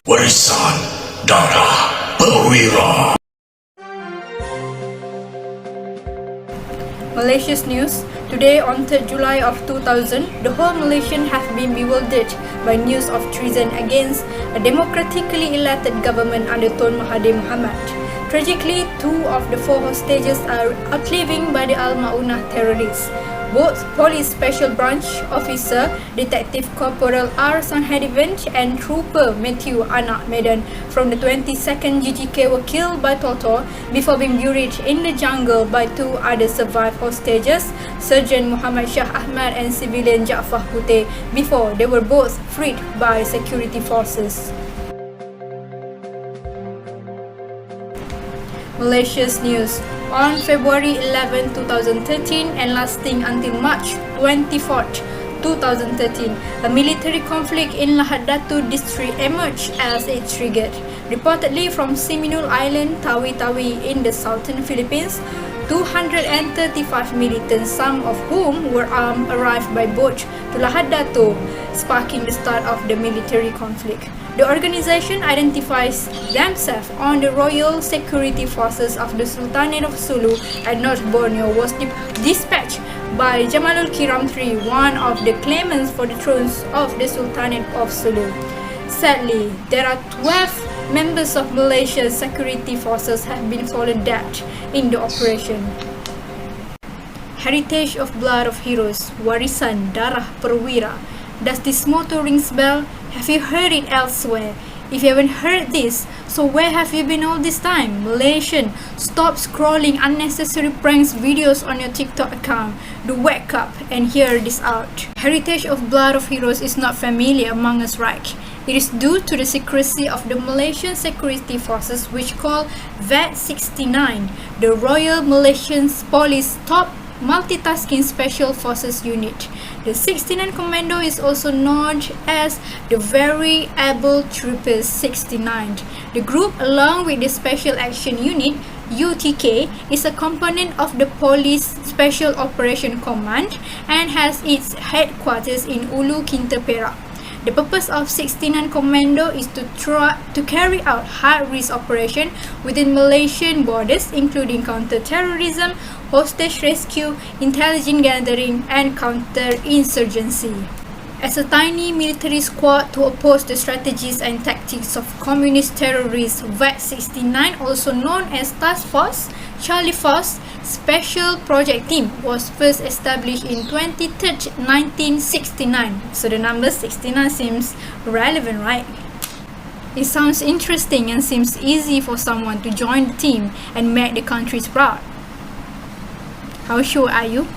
Warisan Darah Perwira. Malaysia's news. Today on 3rd July of 2000, the whole Malaysian have been bewildered by news of treason against a democratically elected government under Tun Mahathir Mohamad. Tragically, 2 of the 4 hostages are outliving by the Al-Maunah terrorists. Both Police Special Branch Officer Detective Corporal R. Sanghadivan and Trooper Matthew Anak Medan from the 22nd GTK were killed by torture before being buried in the jungle by 2 other survived hostages, Sergeant Muhammad Shah Ahmad and civilian Jaafar Puteh, before they were both freed by security forces. Malaysia's news. On February 11, 2013 and lasting until March 24, 2013, a military conflict in Lahad Datu district emerged as it triggered. Reportedly from Seminole Island, Tawi-Tawi in the southern Philippines, 235 militants, some of whom were armed, arrived by boat to Lahad Datu, sparking the start of the military conflict. The organization identifies themselves on the Royal Security Forces of the Sultanate of Sulu and North Borneo, was dispatched by Jamalul Kiram III, one of the claimants for the thrones of the Sultanate of Sulu. Sadly, there are 12 members of Malaysia's security forces have been fallen dead in the operation. Heritage of Blood of Heroes, Warisan Darah Perwira. Does this motto rings bell? Have you heard it elsewhere? If you haven't heard this, so where have you been all this time? Malaysian, stop scrolling unnecessary pranks videos on your TikTok account. Do wake up and hear this out. Heritage of Blood of Heroes is not familiar among us, right? It is due to the secrecy of the Malaysian Security Forces, which call VAT-69, the Royal Malaysian Police Top Multitasking Special Forces Unit. The 69 Commando is also known as the Very Able Troopers 69. The group, along with the Special Action Unit UTK, is a component of the Police Special Operation Command and has its headquarters in Ulu Kinta Perak. The purpose of 69 Commando is to carry out high-risk operation within Malaysian borders, including counter-terrorism, hostage rescue, intelligence gathering, and counter-insurgency. As a tiny military squad to oppose the strategies and tactics of communist terrorists, VAT-69, also known as Task Force Charlie Force Special Project Team, was first established in 23rd 1969. So the number 69 seems relevant, right? It sounds interesting and seems easy for someone to join the team and make the country proud. How sure are you?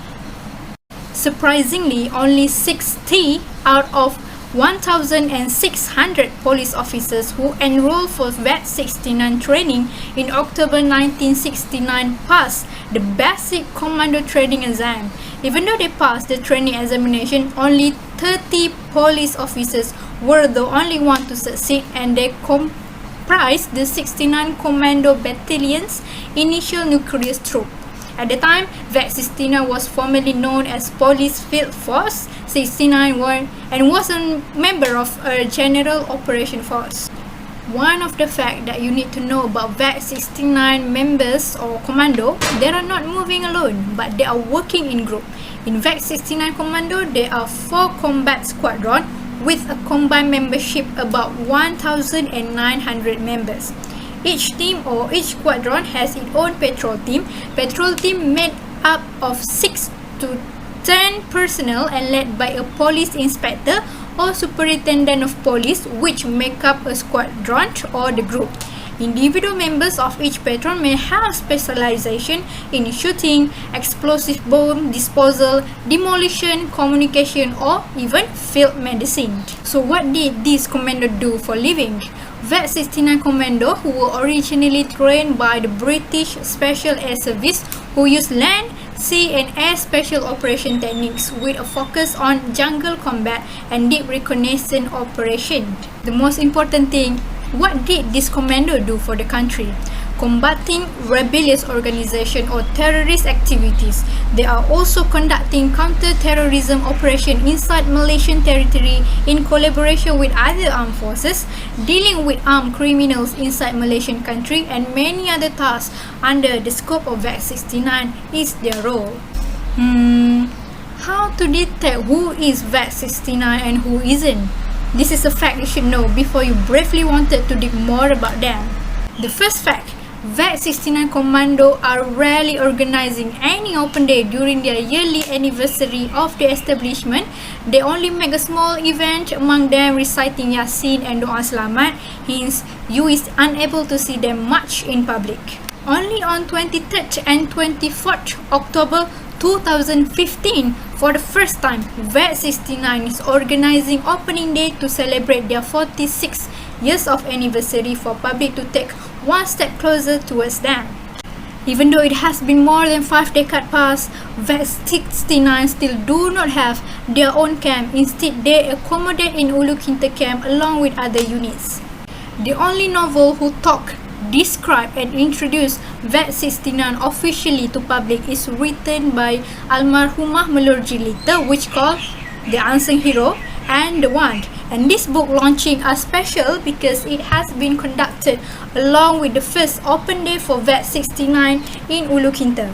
Surprisingly, only 60 out of 1,600 police officers who enrolled for VAT-69 training in October 1969 passed the basic commando training exam. Even though they passed the training examination, only 30 police officers were the only ones to succeed, and they comprised the 69 Commando Battalion's initial nucleus troop. At the time, VAT-69 was formerly known as Police Field Force 69 and was a member of a General Operation Force. One of the facts that you need to know about VAT-69 members or commando, they are not moving alone, but they are working in group. In VAT-69 Commando, there are 4 combat squadrons with a combined membership about 1,900 members. Each team or each squadron has its own patrol team. Patrol team made up of 6 to 10 personnel and led by a police inspector or superintendent of police, which make up a squadron or the group. Individual members of each patrol may have specialization in shooting, explosive bomb disposal, demolition, communication, or even field medicine. So what did these commandos do for living? VAT-69 Commando, who were originally trained by the British Special Air Service, who used land, sea and air special operation techniques with a focus on jungle combat and deep reconnaissance operation. The most important thing, what did this commando do for the country? combating rebellious organization or terrorist activities. They are also conducting counter-terrorism operation inside Malaysian territory in collaboration with other armed forces, dealing with armed criminals inside Malaysian country, and many other tasks under the scope of VAC69 is their role. How to detect who is VAC69 and who isn't? This is a fact you should know before you bravely wanted to dig more about them. The first fact, VAC69 Commando are rarely organizing any open day during their yearly anniversary of the establishment. They only make a small event, among them reciting Yasin and Doa Selamat, hence you is unable to see them much in public. Only on 23rd and 24th October 2015, for the first time, VAC69 is organizing opening day to celebrate their 46 years of anniversary for public to take one step closer towards them. Even though it has been more than 5 decades past, VAC69 still do not have their own camp. Instead, they accommodate in Ulu Kinta camp along with other units. The only novel who talk, describe and introduce VAC69 officially to public is written by Almarhumah Melur Jilita, which called The Unsung Hero and The Wand. And this book launching are special because it has been conducted along with the first open day for VAC69 in Ulu Kinta.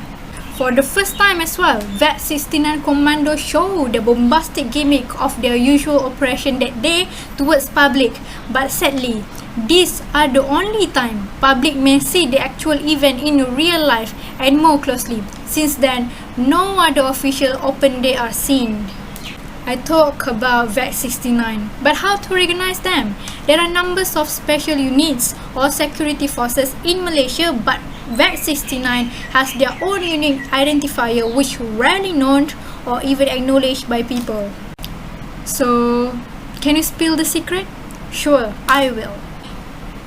For the first time as well, VAC69 Commando show the bombastic gimmick of their usual operation that day towards public, but sadly, these are the only time public may see the actual event in real life and more closely. Since then, no other official open day are seen. I talk about VAC69, but how to recognize them? There are numbers of special units or security forces in Malaysia, but VAC69 has their own unique identifier which rarely known or even acknowledged by people. So, can you spill the secret? Sure, I will.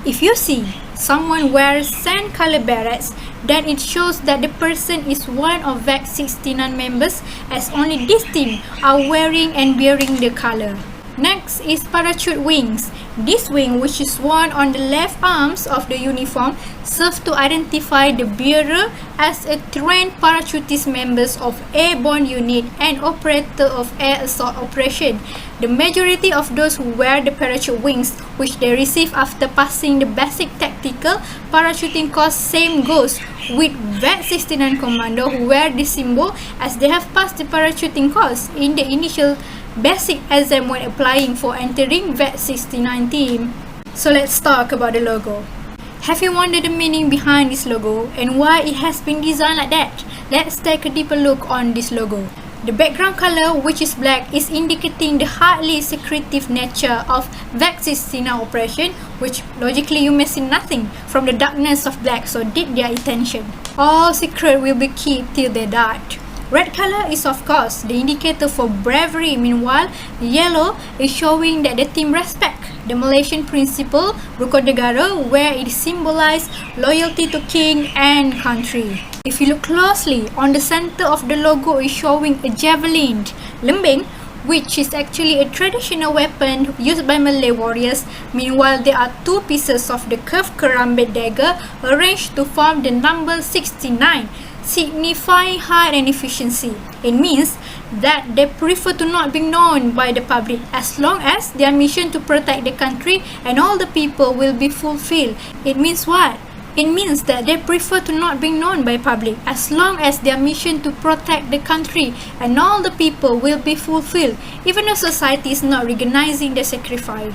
If you see someone wears sand color berets, then it shows that the person is one of VAC69 members, as only this team are wearing and bearing the color. Next is parachute wings. This wing, which is worn on the left arms of the uniform, serves to identify the bearer as a trained parachutist members of airborne unit and operator of air assault operation. The majority of those who wear the parachute wings, which they receive after passing the basic tactical parachuting course, same goes with VAC69 Commando who wear this symbol as they have passed the parachuting course in the initial basic exam when applying for entering VAC69 team. So let's talk about the logo. Have you wondered the meaning behind this logo and why it has been designed like that? Let's take a deeper look on this logo. The background color, which is black, is indicating the highly secretive nature of VAC69 operation, which logically you may see nothing from the darkness of black, so did their attention. All secret will be kept till they died. Red color is of course the indicator for bravery. Meanwhile, yellow is showing that the team respect the Malaysian principle Rukun Negara, where it symbolizes loyalty to king and country. If you look closely, on the center of the logo is showing a javelin, lembing, which is actually a traditional weapon used by Malay warriors. Meanwhile, there are two pieces of the curved karambit dagger arranged to form the number 69, signifying height and efficiency. It means that they prefer to not be known by the public as long as their mission to protect the country and all the people will be fulfilled. It means what? It means that they prefer to not be known by public as long as their mission to protect the country and all the people will be fulfilled, even though society is not recognizing their sacrifice.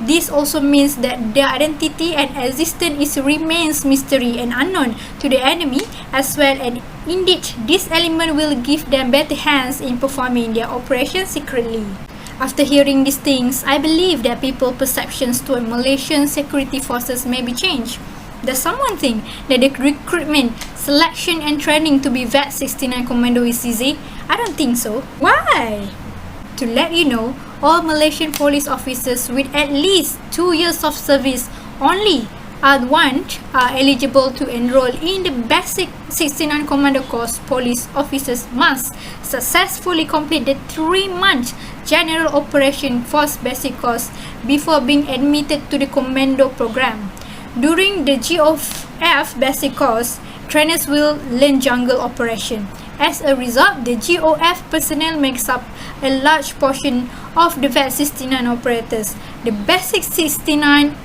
This also means that their identity and existence remains mystery and unknown to the enemy as well, and indeed this element will give them better hands in performing their operations secretly. After hearing these things, I believe that people's perceptions toward Malaysian security forces may be changed. Does someone think that the recruitment, selection and training to be VAC69 Commando is easy? I don't think so. Why? To let you know, all Malaysian police officers with at least 2 years of service only are eligible to enroll in the basic 69 Commando course. Police officers must successfully complete the 3-month General Operation Force Basic course before being admitted to the Commando program. During the F. Basic course, trainers will learn jungle operation. As a result, the GOF personnel makes up a large portion of the VET 69 operators. The Basic 69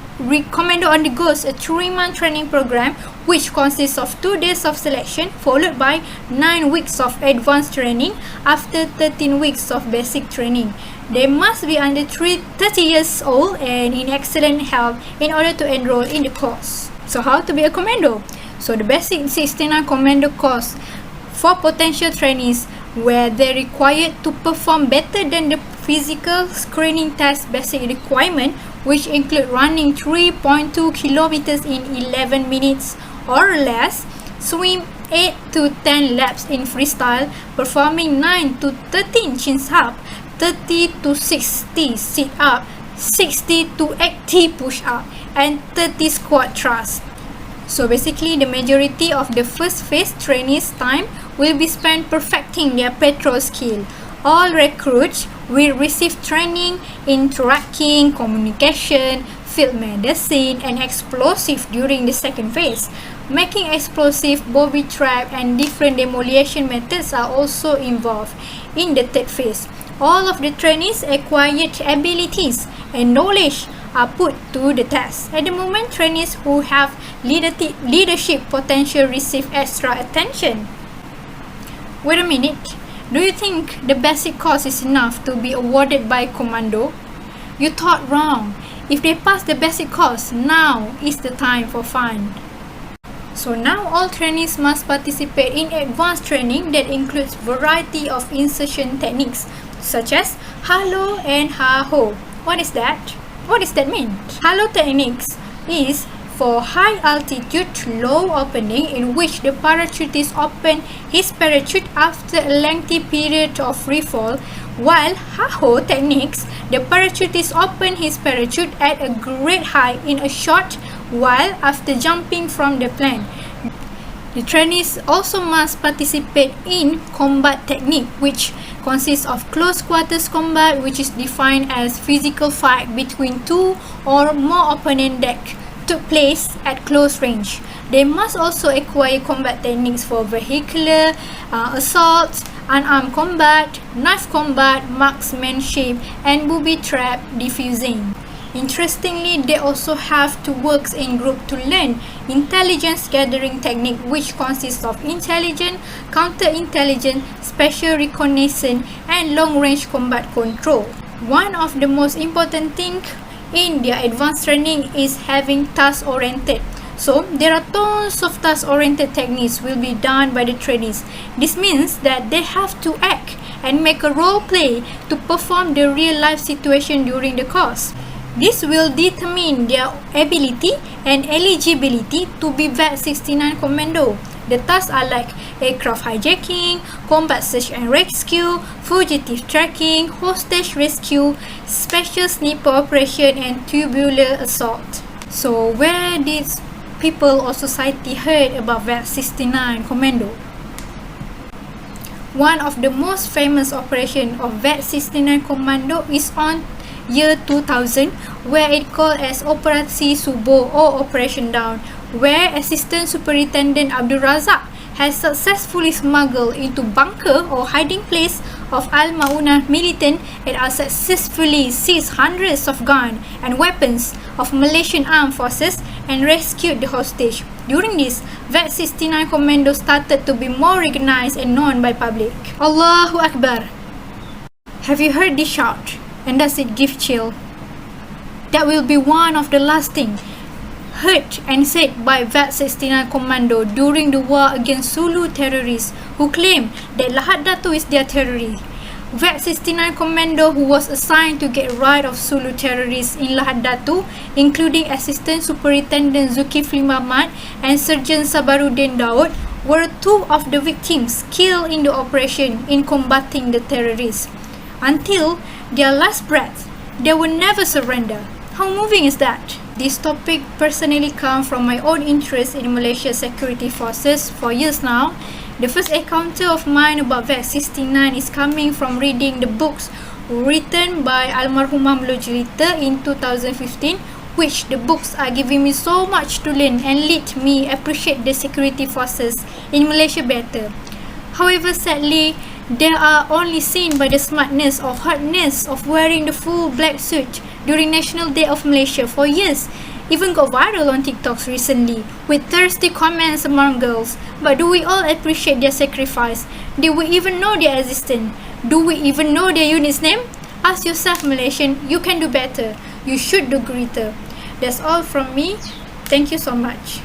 Commando undergoes a 3-month training program which consists of 2 days of selection followed by 9 weeks of advanced training after 13 weeks of basic training. They must be under 30 years old and in excellent health in order to enroll in the course. So how to be a commando? So the Basic 69 Commando course for potential trainees where they're required to perform better than the physical screening test basic requirement, which include running 3.2 kilometers in 11 minutes or less, swim 8 to 10 laps in freestyle, performing 9 to 13 chin-up, 30 to 60 sit-up, 60 to 80 push-up, and 30 squat thrust. So basically, the majority of the first phase trainees' time will be spent perfecting their patrol skill. All recruits will receive training in tracking, communication, field medicine, and explosive during the second phase. Making explosive, booby trap, and different demolition methods are also involved in the third phase. All of the trainees' acquired abilities and knowledge are put to the test. At the moment, trainees who have leadership potential receive extra attention. Wait a minute. Do you think the basic course is enough to be awarded by commando? You thought wrong. If they pass the basic course, now is the time for fun. So now all trainees must participate in advanced training that includes variety of insertion techniques such as halo and ha-ho. What is that? What does that mean? Halo techniques is for high altitude low opening in which the parachutist opens his parachute after a lengthy period of free fall, while ha-ho techniques, the parachutist opens his parachute at a great height in a short while after jumping from the plane. The trainees also must participate in combat technique, which consists of close quarters combat, which is defined as physical fight between 2 or more opponents that took place at close range. They must also acquire combat techniques for vehicular assault, unarmed combat, knife combat, marksmanship, and booby trap defusing. Interestingly, they also have to work in group to learn intelligence gathering technique, which consists of intelligence, counterintelligence, special reconnaissance, and long-range combat control. One of the most important things in their advanced training is having task-oriented. So, there are tons of task-oriented techniques will be done by the trainees. This means that they have to act and make a role play to perform the real-life situation during the course. This will determine their ability and eligibility to be VET 69 Commando. The tasks are like aircraft hijacking, combat search and rescue, fugitive tracking, hostage rescue, special sniper operation, and tubular assault. So where did people or society heard about VET 69 Commando? One of the most famous operations of VET 69 Commando is on year 2000, where it called as Operasi Subuh or Operation Dawn, where Assistant Superintendent Abdul Razak has successfully smuggled into bunker or hiding place of Al-Maunah militant and successfully seized hundreds of guns and weapons of Malaysian armed forces and rescued the hostage. During this, VET 69 Commando started to be more recognized and known by public. Allahu Akbar! Have you heard this shout? And does it give chill? That will be one of the last things heard and said by VET 69 Commando during the war against Zulu terrorists who claim that Lahad Datu is their terrorist. VET 69 Commando who was assigned to get rid of Zulu terrorists in Lahad Datu, including Assistant Superintendent Zulkifli Mahmad and Sergeant Sabaruddin Daud, were 2 of the victims killed in the operation in combating the terrorists. Until their last breath, they will never surrender. How moving is that? This topic personally comes from my own interest in Malaysia security forces for years now. The first encounter of mine about VET 69 is coming from reading the books written by Almarhumah Melojulita in 2015, which the books are giving me so much to learn and let me appreciate the security forces in Malaysia better. However, sadly, they are only seen by the smartness or hardness of wearing the full black suit during National Day of Malaysia for years. Even got viral on TikToks recently with thirsty comments among girls. But do we all appreciate their sacrifice? Do we even know their existence? Do we even know their unit's name? Ask yourself, Malaysian, you can do better. You should do greater. That's all from me. Thank you so much.